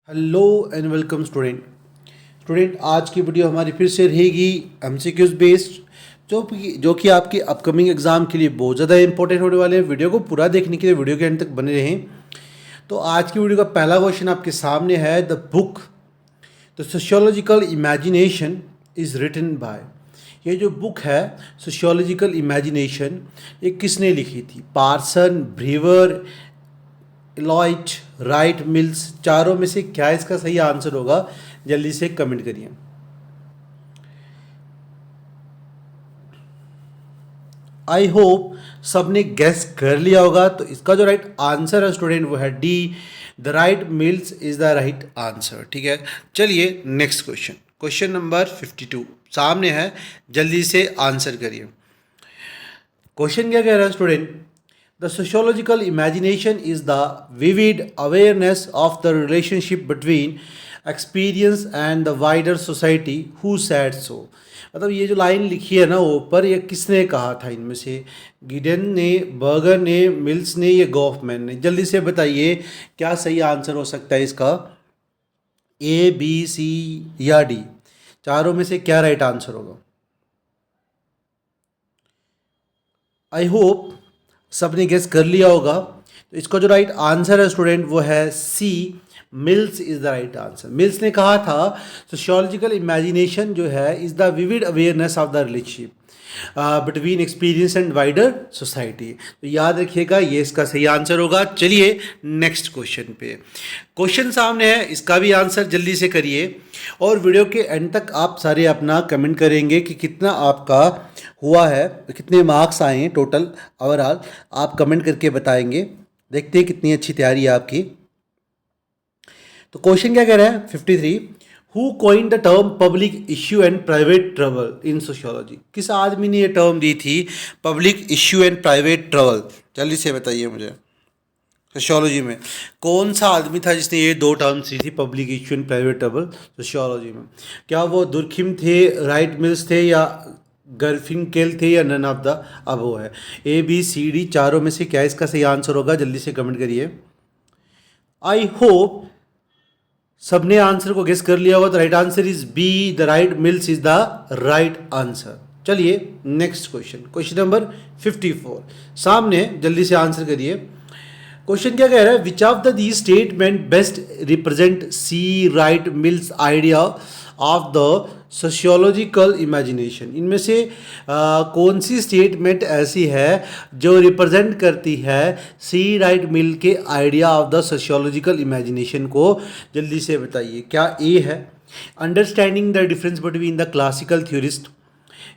Hello and welcome student आज की video हमारी फिर से रहेगी एमसीक्यूज बेस्ड जो कि आपके अपकमिंग एग्ज़ाम के लिए बहुत ज़्यादा इंपॉर्टेंट होने वाले हैं। वीडियो को पूरा देखने के लिए वीडियो के एंड तक बने रहें। तो आज की वीडियो का पहला क्वेश्चन आपके सामने है। The sociological imagination is written by. ये जो बुक है सोशियोलॉजिकल इमेजिनेशन, ये किसने लिखी थी? पार्सन, ब्रीवर, लॉइट, राइट, मिल्स। चारों में से क्या इसका सही आंसर होगा? जल्दी से कमेंट करिए। आई होप सबने गैस कर लिया होगा। तो इसका जो राइट आंसर है स्टूडेंट वो है D, the Wright Mills is the right answer. ठीक है, चलिए नेक्स्ट क्वेश्चन नंबर 52 सामने है, जल्दी से आंसर करिए। क्वेश्चन क्या कह रहा है student? The sociological imagination is the vivid awareness of the relationship between experience and the wider society. Who said so? मतलब ये जो लाइन लिखी है ना ऊपर, ये किसने कहा था इनमें से? गिडेन ने, बर्गर ने, मिल्स ने, या गॉफमैन ने? जल्दी से बताइए क्या सही आंसर हो सकता है इसका? ए, बी, सी या डी? चारों में से क्या राइट आंसर होगा? आई होप सबने गेस कर लिया होगा। तो इसका जो राइट आंसर है स्टूडेंट वो है C, Mills is the right answer. Mills ने कहा था सोशियोलॉजिकल इमेजिनेशन जो है is the vivid awareness of the relationship between experience and wider society. तो याद रखिएगा ये इसका सही आंसर होगा। चलिए नेक्स्ट क्वेश्चन पे। क्वेश्चन सामने है, इसका भी आंसर जल्दी से करिए और वीडियो के एंड तक आप सारे अपना कमेंट करेंगे कि कितना आपका हुआ है, कितने मार्क्स आए हैं टोटल ओवरऑल, आप कमेंट करके बताएंगे। देखते हैं कितनी अच्छी तैयारी है आपकी। तो क्वेश्चन क्या कह रहा है 53, who coined the term public issue and private trouble in sociology? किस आदमी ने ये टर्म दी थी public issue and private trouble? जल्दी से बताइए मुझे। सोशियोलॉजी में कौन सा आदमी था जिसने ये दो टर्म्स दी थी, public issue and private trouble sociology में? क्या वो दुर्खिम थे, राइट मिल्स थे, या गर्फिंकेल थे, या नन ऑफ द अबव है? ए, बी, सी, डी चारों में से क्या इसका सही आंसर होगा? जल्दी से कमेंट करिए। आई होप सबने आंसर को गेस कर लिया होगा। तो right answer is B, the Wright Mills is the right answer. चलिए नेक्स्ट क्वेश्चन नंबर 54 सामने, जल्दी से आंसर करिए। क्वेश्चन क्या कह रहा है? Which of the the statement best represent C, Wright, Mills idea of the sociological imagination? इनमें से कौन सी स्टेटमेंट ऐसी है जो रिप्रेजेंट करती है सी, राइट, मिल के idea of the sociological imagination को? जल्दी से बताइए। क्या ए है understanding the difference between the classical theorist,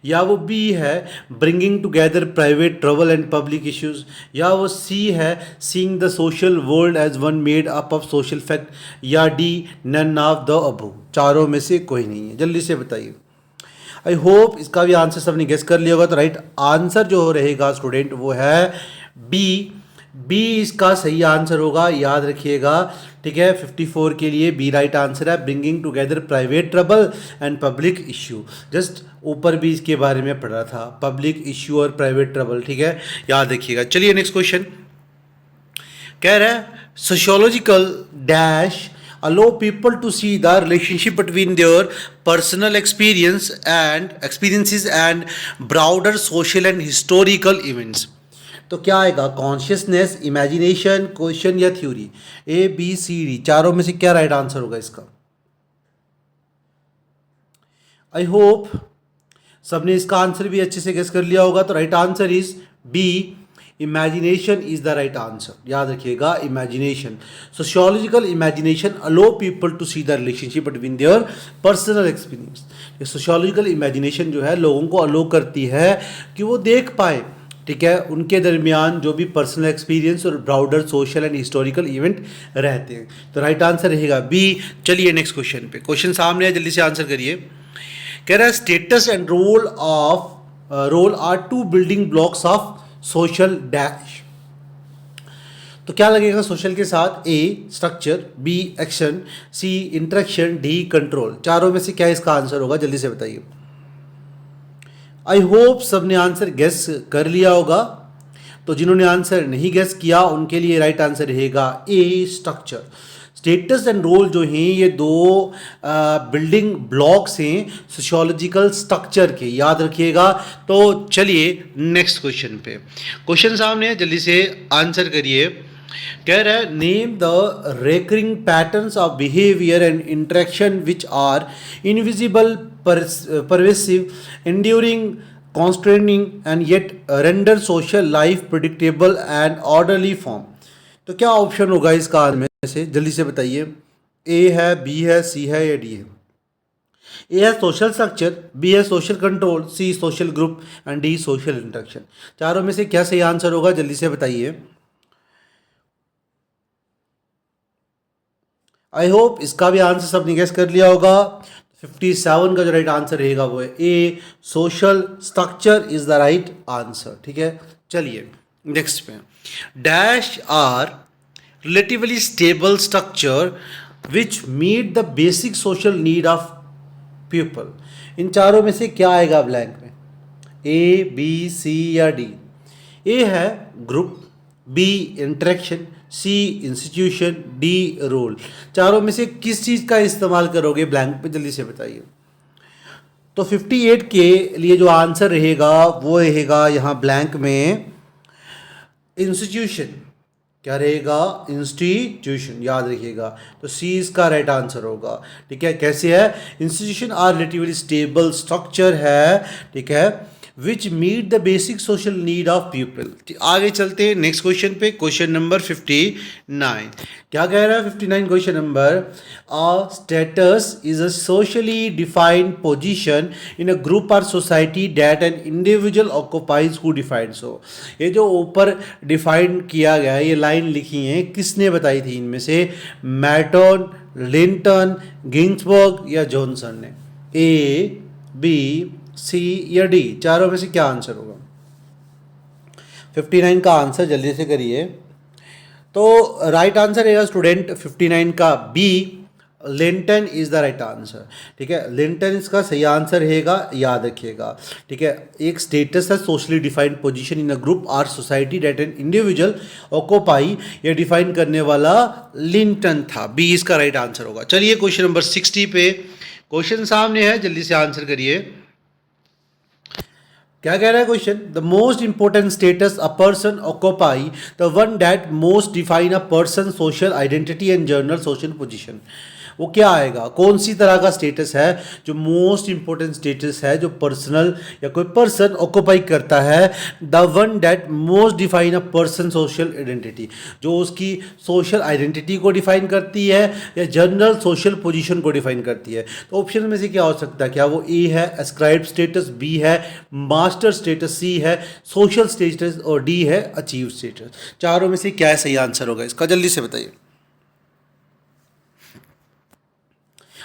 या वो बी है bringing together private trouble and public issues, या वो सी है seeing the social world as one made up of social fact, या D none of the above? चारों में से कोई नहीं है। जल्दी से बताइए। आई होप इसका भी आंसर सबने गेस कर लिया होगा। तो राइट आंसर जो रहेगा स्टूडेंट वो है बी, बी इसका सही आंसर होगा, याद रखिएगा। ठीक है, 54 के लिए बी राइट आंसर है, bringing together private trouble and public issue. Just ऊपर भी इसके बारे में पढ़ा था, पब्लिक इश्यू और प्राइवेट ट्रबल। ठीक है, याद रखिएगा। चलिए नेक्स्ट क्वेश्चन कह रहा है sociological dash allow people to see the relationship between their personal experiences and broader social and historical events। तो क्या आएगा? कॉन्शियसनेस, इमेजिनेशन, क्वेश्चन या थ्योरी? ए, बी, सी, डी चारों में से क्या राइट आंसर होगा इसका? आई होप सबने इसका आंसर भी अच्छे से गेस कर लिया होगा। तो right answer is B, imagination is the right answer. याद रखिएगा, imagination, sociological imagination allow people to see the relationship between their personal experience. ये सोशियोलॉजिकल इमेजिनेशन जो है लोगों को अलो करती है कि वो देख पाए, ठीक है, उनके दरमियान जो भी पर्सनल एक्सपीरियंस और broader social and historical event रहते हैं। तो राइट आंसर रहेगा बी। चलिए नेक्स्ट क्वेश्चन पे। क्वेश्चन सामने है, जल्दी से आंसर करिए। कह रहा है status and role are two building blocks of social dash. तो क्या लगेगा सोशल के साथ? A structure, B action, C interaction, D control. चारों में से क्या इसका आंसर होगा? जल्दी से बताइए। आई होप सबने आंसर गेस कर लिया होगा। तो जिन्होंने आंसर नहीं गेस किया उनके लिए राइट आंसर रहेगा ए स्ट्रक्चर। स्टेटस एंड रोल जो हैं ये दो बिल्डिंग ब्लॉक्स हैं सोशियोलॉजिकल स्ट्रक्चर के, याद रखिएगा। तो चलिए नेक्स्ट क्वेश्चन पे, क्वेश्चन सामने है, जल्दी से आंसर करिए। कह रहा है name the recurring patterns of behaviour and interaction which are invisible, pervasive, enduring, constraining and yet render social life predictable and orderly form। तो क्या ऑप्शन होगा इसका में से, जल्दी से बताइए। ए है, बी है, सी है या डी है? ए है सोशल स्ट्रक्चर, बी है social control, C social group and D social interaction. चारों में से क्या सही आंसर होगा, जल्दी से बताइए। आई होप इसका भी आंसर सबने गेस कर लिया होगा। 57 का जो राइट आंसर रहेगा वो है A, social structure is the right answer. ठीक है, चलिए नेक्स्ट पे। Dash are relatively stable structure which meet the basic social need of people. इन चारों में से क्या आएगा ब्लैंक में? ए, बी, सी या डी? ए है group, B interaction, C institution, D role. चारों में से किस चीज़ का इस्तेमाल करोगे ब्लैंक पे, जल्दी से बताइए। तो 58 के लिए जो आंसर रहेगा वो रहेगा यहाँ ब्लैंक में इंस्टीट्यूशन। क्या रहेगा? इंस्टीट्यूशन, याद रखिएगा। तो सी इसका राइट आंसर होगा। ठीक है, कैसे है? Institution are relatively stable structure है, ठीक है, which meet the basic social need of people. आगे चलते हैं नेक्स्ट क्वेश्चन पे, क्वेश्चन नंबर 59। क्या कह रहा है 59 question number? A status is a socially defined position in a group or society that an individual occupies, who defined so. ये जो ऊपर डिफाइंड किया गया है, ये लाइन लिखी है, किसने बताई थी इनमें से? मैटन, लिंटन, गिंसबर्ग या जॉनसन ने? ए, बी, सी या डी? चारों में से क्या आंसर होगा? 59 का आंसर जल्दी से करिए। तो राइट आंसर रहेगा स्टूडेंट 59 का B, Linton is the right answer. ठीक है, लिंटन इसका सही आंसर रहेगा, याद रखिएगा। ठीक है, एक स्टेटस है socially defined position in a group our society that an individual occupy, ये डिफाइन करने वाला लिंटन था। बी इसका राइट आंसर होगा। चलिए क्वेश्चन नंबर 60 पे, क्वेश्चन सामने है, जल्दी से आंसर करिए। क्या कह रहा है question? The most important status a person occupy, the one that most define a person social identity and general social position. वो क्या आएगा? कौन सी तरह का स्टेटस है जो मोस्ट इंपॉर्टेंट स्टेटस है, जो पर्सनल या कोई पर्सन ऑक्यूपाई करता है? The one that most define a person social identity, जो उसकी सोशल आइडेंटिटी को डिफाइन करती है या जनरल सोशल पोजीशन को डिफाइन करती है। तो ऑप्शन में से क्या हो सकता है? क्या वो ए है एस्क्राइब स्टेटस, बी है मास्टर स्टेटस, सी है सोशल स्टेटस और डी है अचीव स्टेटस। चारों में से क्या सही आंसर होगा इसका, जल्दी से बताइए।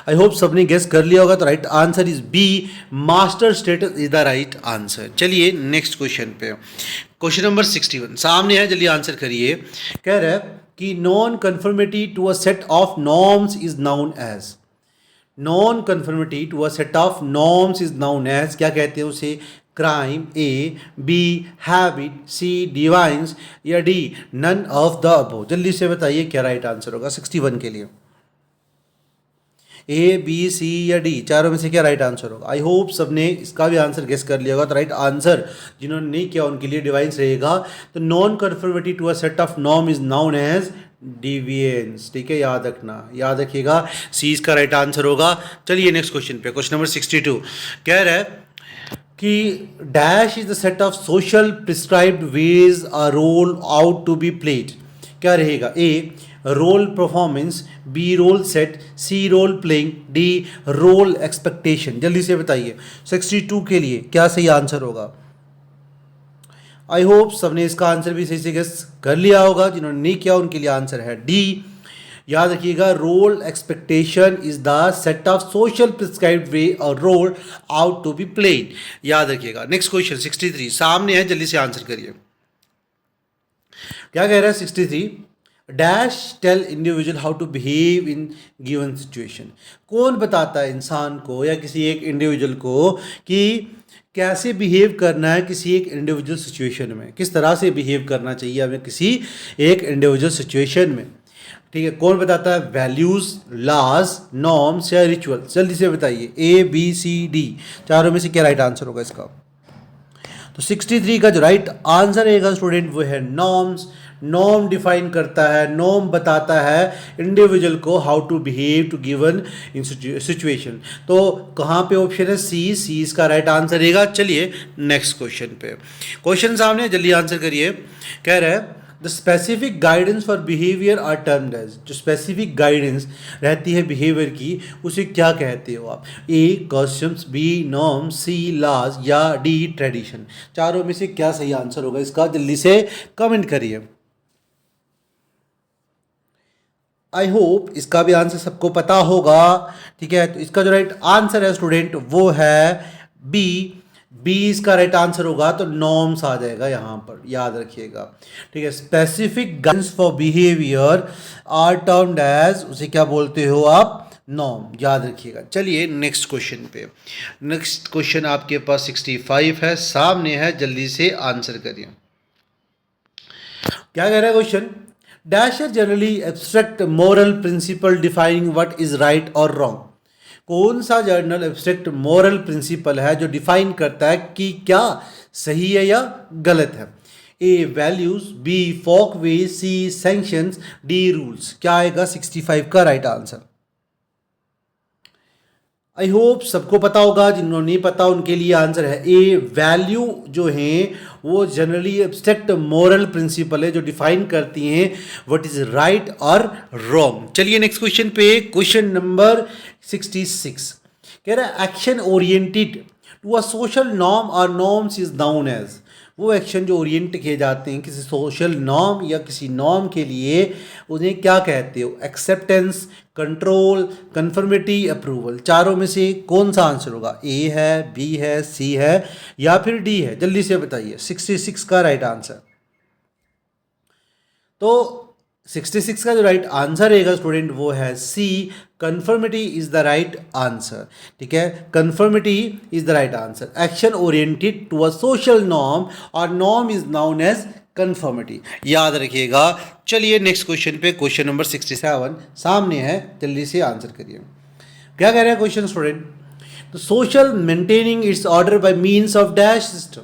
आई होप सबने गेस कर लिया होगा। तो right answer is B, master status is the right answer. चलिए नेक्स्ट क्वेश्चन पे, क्वेश्चन नंबर 61 सामने है, जल्दी आंसर करिए। कह रहा है कि non conformity to a set of norms is known as. Non conformity to a set of norms is known as, क्या कहते हैं उसे? Crime, A, B habit, C deviance या D none of the above. जल्दी से बताइए क्या right answer होगा 61 के लिए? ए, बी, सी या डी? चारों में से क्या राइट आंसर होगा? आई होप सबने इसका भी आंसर गेस कर लिया होगा। तो राइट आंसर जिन्होंने नहीं किया उनके लिए डिवाइंस रहेगा। तो non conformity to a set of norm is known as deviance. ठीक है, याद रखना, याद रखिएगा, सी इसका राइट आंसर होगा। चलिए नेक्स्ट क्वेश्चन पे, क्वेश्चन नंबर 62 कह रहा है कि dash is the set of social prescribed ways a role ought to be played. क्या रहेगा? A role performance, B role set, C role playing, D role expectation. जल्दी से बताइए 62 के लिए क्या सही आंसर होगा? आई होप सबने इसका आंसर भी सही से गेस कर लिया होगा। जिन्होंने नहीं किया उनके लिए आंसर है डी। याद रखिएगा, role expectation is the set of social prescribed way or role ought to be played. याद रखिएगा। नेक्स्ट क्वेश्चन 63 सामने है, जल्दी से आंसर करिए। क्या कह रहा है 63? Dash tell individual how to behave in given situation. कौन बताता है इंसान को या किसी एक इंडिविजुअल को कि कैसे बिहेव करना है किसी एक इंडिविजुअल सिचुएशन में, किस तरह से बिहेव करना चाहिए हमें किसी एक इंडिविजुअल सिचुएशन में। ठीक है, कौन बताता है? वैल्यूज, लॉज, नॉर्म्स या रिचुअल्स? जल्दी से बताइए, ए बी सी डी, चारों में से क्या राइट आंसर होगा इसका? तो 63 का जो राइट आंसर रहेगा स्टूडेंट वो है नॉर्म्स। नॉर्म डिफाइन करता है, नॉर्म बताता है इंडिविजुअल को how to behave to given in situation. तो कहाँ पे ऑप्शन है? सी। सी इसका राइट आंसर रहेगा। चलिए नेक्स्ट क्वेश्चन पे, क्वेश्चन सामने, जल्दी आंसर करिए। कह रहा है the specific guidance for behaviour are termed as, जो स्पेसिफिक गाइडेंस रहती है बिहेवियर की उसे क्या कहते हो आप? A customs, B norm, C laws या डी ट्रेडिशन? चारों में से क्या सही आंसर होगा इसका? जल्दी से कमेंट करिए। आई होप इसका भी आंसर सबको पता होगा। ठीक है, तो इसका जो राइट आंसर है स्टूडेंट वो है बी। बी इसका राइट आंसर होगा, तो नॉर्म्स आ जाएगा यहाँ पर, याद रखिएगा। ठीक है, specific guidance for behaviour are termed as, उसे क्या बोलते हो आप? नॉर्म, याद रखिएगा। चलिए नेक्स्ट क्वेश्चन पे, नेक्स्ट क्वेश्चन आपके पास 65 है, सामने है, जल्दी से आंसर करिए। क्या कह रहा है question? Dash are generally abstract moral principle defining what is right और रॉन्ग? कौन सा जर्नल एब्स्ट्रैक्ट मोरल प्रिंसिपल है जो डिफाइन करता है कि क्या सही है या गलत है? ए वैल्यूज, बी फोक वे, सी सैंक्शंस, डी रूल्स? क्या आएगा 65 का राइट आंसर? आई होप सबको पता होगा, जिनको नहीं पता उनके लिए आंसर है ए वैल्यू। जो हैं वो जनरली एब्स्ट्रैक्ट मोरल प्रिंसिपल है जो डिफाइन करती हैं व्हाट इज राइट और रॉन्ग। चलिए नेक्स्ट क्वेश्चन पे, क्वेश्चन नंबर 66 कह रहा है action oriented to a social norm और नॉर्म्स इज नाउन एज। वो एक्शन जो ओरिएंट किए जाते हैं किसी सोशल नॉर्म या किसी नॉर्म के लिए, उन्हें क्या कहते हो? Acceptance, control, conformity, approval? चारों में से कौन सा आंसर होगा? ए है, बी है, सी है या फिर डी है? जल्दी से बताइए 66 का राइट आंसर। तो 66 का जो राइट आंसर रहेगा स्टूडेंट वो है C, conformity is the right answer. ठीक है, conformity is the right answer. Action oriented to a social norm or norm is known as conformity, याद रखिएगा। चलिए नेक्स्ट क्वेश्चन पे, क्वेश्चन नंबर 67 सामने है, जल्दी से आंसर करिए। क्या कह रहा है क्वेश्चन स्टूडेंट? तो social maintaining its order by means of dash system.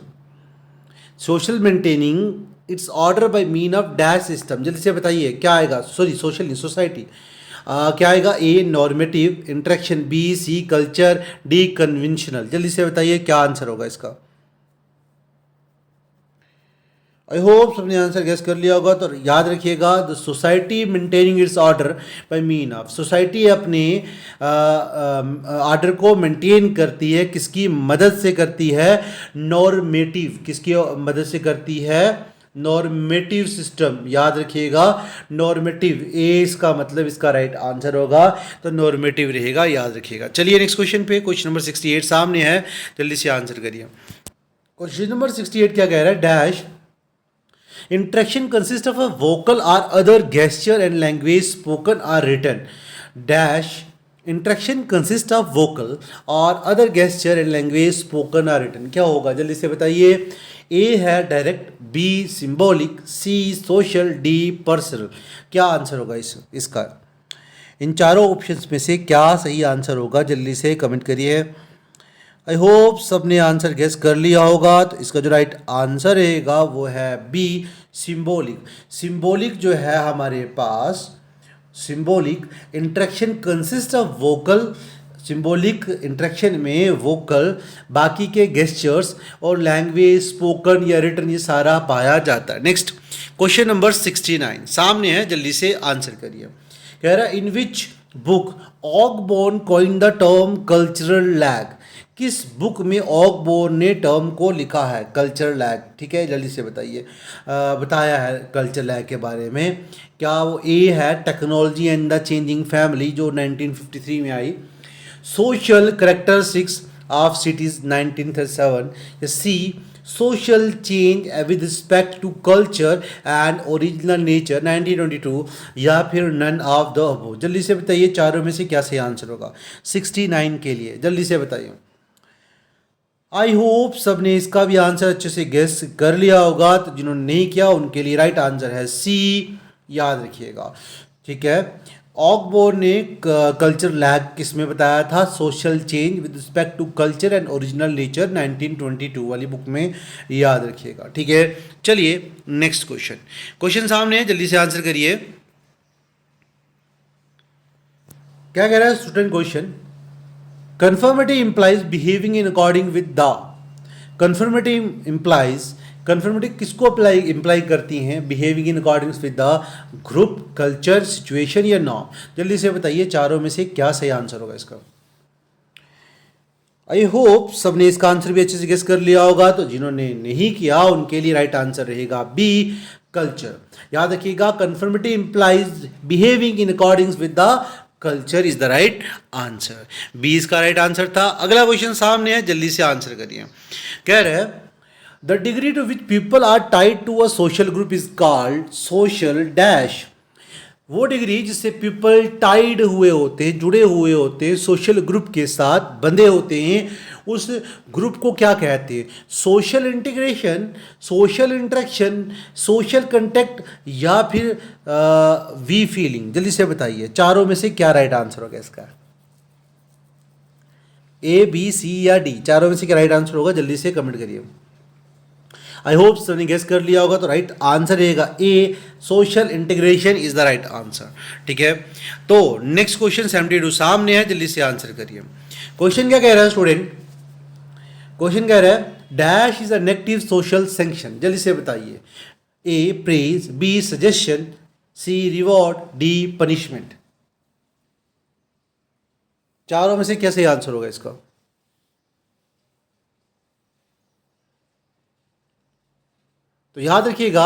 Social maintaining its order by mean of dash system? जल्दी से बताइए क्या आएगा? सॉरी, सोशल नहीं, सोसाइटी। क्या आएगा? A normative, interaction, B C culture, D conventional? जल्दी से बताइए क्या आंसर होगा इसका? आई होप सबने आंसर गेस कर लिया होगा। तो याद रखिएगा, the society maintaining its order by mean of, society अपने ऑर्डर को मेंटेन करती है, किसकी मदद से करती है? नॉर्मेटिव, किसकी मदद से करती है? नॉर्मेटिव सिस्टम, याद रखिएगा। नॉर्मेटिव, ए इसका मतलब इसका राइट आंसर होगा, तो नॉर्मेटिव रहेगा, याद रखिएगा। चलिए नेक्स्ट क्वेश्चन पे, क्वेश्चन नंबर 68 सामने है, जल्दी से आंसर करिए। क्वेश्चन नंबर 68 क्या कह रहा है? Dash interaction consists of a vocal or other gesture and language spoken or written dash interaction consists of vocal or other gesture and language spoken or written? क्या होगा जल्दी से बताइए? ए है डायरेक्ट, बी सिंबॉलिक, सी सोशल, डी पर्सनल? क्या answer होगा इसका? इन चारों ऑप्शंस में से क्या सही आंसर होगा? जल्दी से कमेंट करिए। आई होप सबने आंसर गेस कर लिया होगा। तो इसका जो राइट आंसर रहेगा वो है बी, सिंबॉलिक। सिंबॉलिक जो है हमारे पास, symbolic interaction consist of vocal, symbolic interaction में वोकल, बाकी के गेस्चर्स और लैंग्वेज स्पोकन या रिटन, ये सारा पाया जाता है। नेक्स्ट क्वेश्चन नंबर 69 सामने है, जल्दी से आंसर करिए। कह रहा है in which book Ogburn coin the term cultural lag? किस बुक में ऑगबोर्न ने टर्म को लिखा है कल्चर लैग? ठीक है, जल्दी से बताइए। बताया है कल्चर लैग के बारे में। क्या वो ए है technology and the changing family जो 1953 में आई, सोशल करेक्टरिस्टिक्स ऑफ सिटीज 1937, या C social change with respect to culture and original nature 1922, या फिर नन ऑफ द अबव? जल्दी से बताइए चारों में से क्या सही आंसर होगा 69 के लिए? जल्दी से बताइए। आई होप सबने इसका भी आंसर अच्छे से गेस कर लिया होगा। तो जिन्होंने नहीं किया उनके लिए राइट आंसर है सी, याद रखिएगा। ठीक है। ऑकबोर्न ने कल्चर लैग किस में बताया था? Social change with respect to culture and original nature 1922 वाली बुक में, याद रखिएगा। ठीक है, चलिए नेक्स्ट क्वेश्चन सामने है, जल्दी से आंसर करिए। क्या कह रहा है student? Question, conformity implies behaving in according with the. Conformity implies, conformity किसको इंप्लाई करती हैं? Behaving in according with the group, culture, situation या नॉर्म। जल्दी से बताइए चारों में से क्या सही आंसर होगा इसका। आई होप सबने इसका आंसर भी अच्छे से गेस कर लिया होगा। तो जिन्होंने नहीं किया उनके लिए राइट आंसर रहेगा बी, कल्चर। याद रखिएगा, conformity implies behaving in according with the culture is the right answer. B इसका राइट आंसर था। अगला क्वेश्चन सामने है, जल्दी से आंसर करिए। कह रहे हैं the degree to which people are tied to a social group is called social dash. वो डिग्री जिससे पीपल टाइड हुए होते हैं, जुड़े हुए होते हैं, सोशल ग्रुप के साथ बंधे होते हैं, उस ग्रुप को क्या कहते हैं? Social integration, social interaction, social contact या फिर वी फीलिंग। जल्दी से बताइए चारों में से क्या राइट आंसर होगा इसका। ए, बी, सी या डी, चारों में से क्या राइट आंसर होगा? जल्दी से कमेंट करिए। आई होप सबने गेस कर लिया होगा। तो राइट आंसर रहेगा A, social integration is the right answer. ठीक है, तो नेक्स्ट क्वेश्चन 72 सामने है, जल्दी से आंसर करिए। क्वेश्चन क्या कह रहा है स्टूडेंट? क्वेश्चन कह रहा है dash is a negative social sanction. जल्दी से बताइए। ए, प्रेज, बी, सजेशन, सी, रिवॉर्ड, डी, पनिशमेंट। चारों में से क्या सही आंसर होगा इसका? तो याद रखिएगा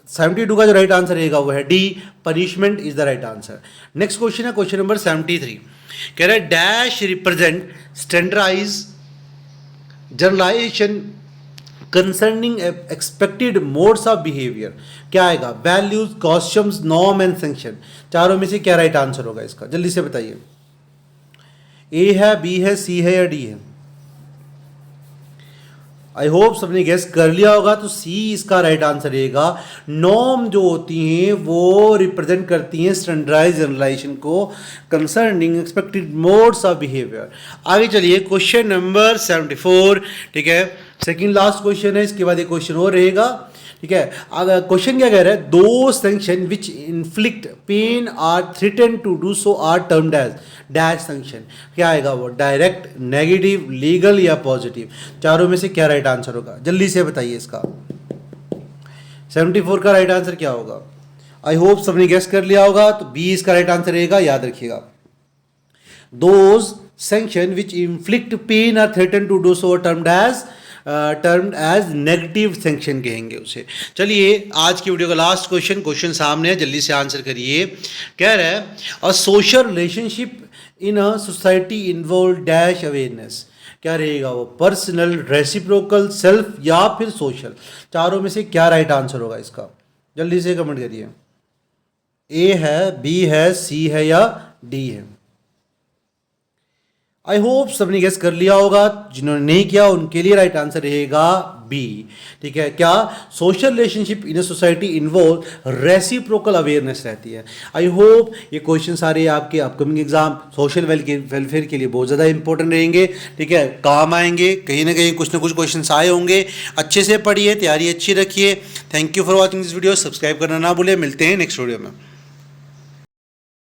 72 का जो राइट आंसर रहेगा वो है D, punishment is the right answer. Next question है क्वेश्चन नंबर 73। कह रहा है dash represent standardize generalization concerning expected modes of behaviour. क्या आएगा? Values, costumes, norm and sanction. चारों में से क्या राइट आंसर होगा इसका? जल्दी से बताइए। ए है, बी है, सी है या डी है? आई होप सबने गेस कर लिया होगा। तो सी इसका राइट आंसर रहेगा। नॉर्म जो होती हैं वो रिप्रेजेंट करती हैं स्टैंडर्डाइज जनरलाइजेशन को concerning expected modes of behaviour. आगे चलिए क्वेश्चन नंबर 74। ठीक है, सेकंड लास्ट क्वेश्चन है, इसके बाद एक क्वेश्चन और रहेगा। ठीक है, अगर क्वेश्चन क्या कह रहा है? Those sanction which inflict pain or threaten to do so are termed as dash sanction. क्या आएगा वो? डायरेक्ट, नेगेटिव, लीगल या पॉजिटिव। चारों में से क्या राइट आंसर होगा? जल्दी से बताइए इसका। 74 का राइट आंसर क्या होगा? आई होप सबने गेस कर लिया होगा। तो बी इसका राइट आंसर रहेगा। याद रखिएगा, those sanction which inflict pain or threaten to do so termed as negative sanction कहेंगे उसे। चलिए आज की वीडियो का लास्ट क्वेश्चन सामने है, जल्दी से आंसर करिए। कह रहा है a social relationship in a society involve dash awareness. क्या रहेगा वो? पर्सनल, रेसिप्रोकल, सेल्फ या फिर सोशल। चारों में से क्या राइट आंसर होगा इसका? जल्दी से कमेंट करिए। ए है, बी है, सी है या डी है? आई होप सबने गेस कर लिया होगा। जिन्होंने नहीं किया उनके लिए राइट आंसर रहेगा बी। ठीक है, क्या? Social relationship in a society involve reciprocal awareness रहती है। आई होप ये क्वेश्चन सारे आपके अपकमिंग एग्जाम सोशल वेलफेयर के लिए बहुत ज़्यादा इंपॉर्टेंट रहेंगे। ठीक है, काम आएंगे, कहीं ना कहीं कुछ ना कुछ क्वेश्चन आए होंगे। अच्छे से पढ़िए, तैयारी अच्छी रखिए। Thank you for watching this video. Subscribe करना ना भूलें। मिलते हैं नेक्स्ट वीडियो में।